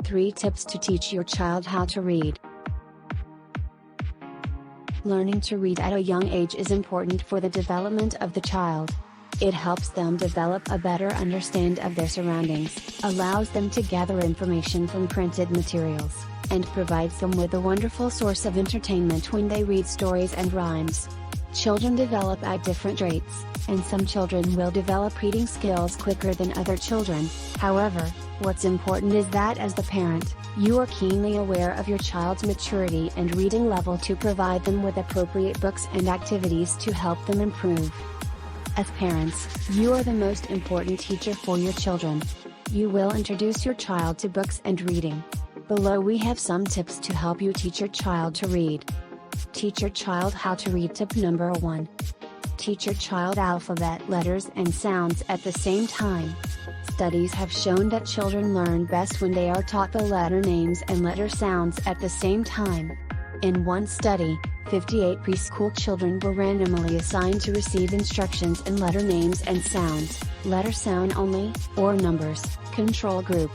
3 Tips to teach your child how to read. Learning to read at a young age is important for the development of the child. It helps them develop a better understanding of their surroundings, allows them to gather information from printed materials, and provides them with a wonderful source of entertainment when they read stories and rhymes. Children develop at different rates, and some children will develop reading skills quicker than other children. However, what's important is that as the parent, you are keenly aware of your child's maturity and reading level to provide them with appropriate books and activities to help them improve. As parents, you are the most important teacher for your children. You will introduce your child to books and reading. Below we have some tips to help you teach your child to read. Teach your child how to read. Tip number 1. Teach your child alphabet letters and sounds at the same time. Studies have shown that children learn best when they are taught the letter names and letter sounds at the same time. In one study, 58 preschool children were randomly assigned to receive instructions in letter names and sounds, letter sound only, or numbers, control group.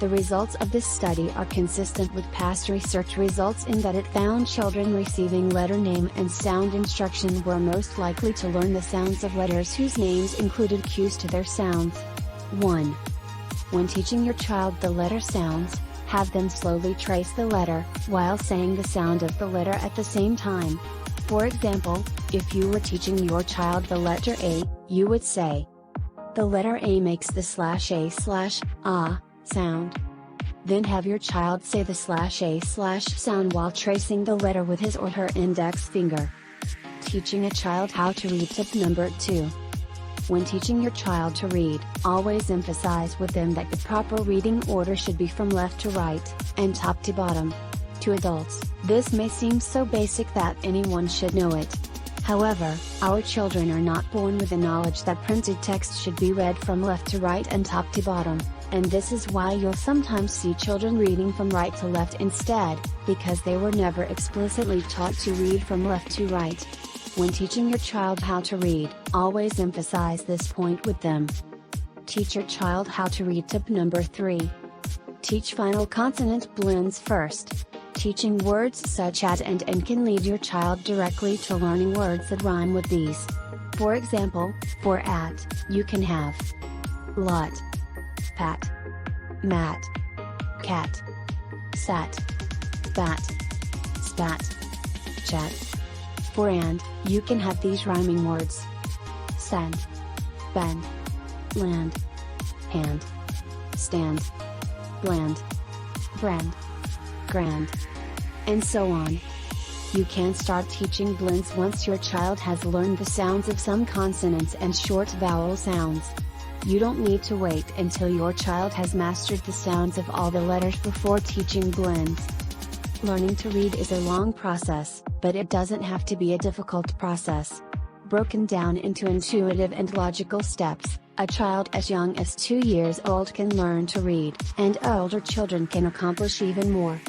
The results of this study are consistent with past research results in that it found children receiving letter name and sound instruction were most likely to learn the sounds of letters whose names included cues to their sounds. 1. When teaching your child the letter sounds, have them slowly trace the letter, while saying the sound of the letter at the same time. For example, if you were teaching your child the letter A, you would say, "The letter A makes the /A/ah sound." Then have your child say the /A/ sound while tracing the letter with his or her index finger. Teaching a child how to read. Tip number 2. When teaching your child to read, always emphasize with them that the proper reading order should be from left to right, and top to bottom. To adults, this may seem so basic that anyone should know it. However, our children are not born with the knowledge that printed text should be read from left to right and top to bottom, and this is why you'll sometimes see children reading from right to left instead, because they were never explicitly taught to read from left to right. When teaching your child how to read, always emphasize this point with them. Teach your child how to read. Tip number 3. Teach final consonant blends first. Teaching words such as and can lead your child directly to learning words that rhyme with these. For example, for at, you can have lot, pat, mat, cat, sat, bat, spat, chat. For and, you can have these rhyming words: send, bend, land, hand, stand, bland, brand, grand, and so on. You can start teaching blends once your child has learned the sounds of some consonants and short vowel sounds. You don't need to wait until your child has mastered the sounds of all the letters before teaching blends. Learning to read is a long process, but it doesn't have to be a difficult process. Broken down into intuitive and logical steps, a child as young as 2 years old can learn to read, and older children can accomplish even more.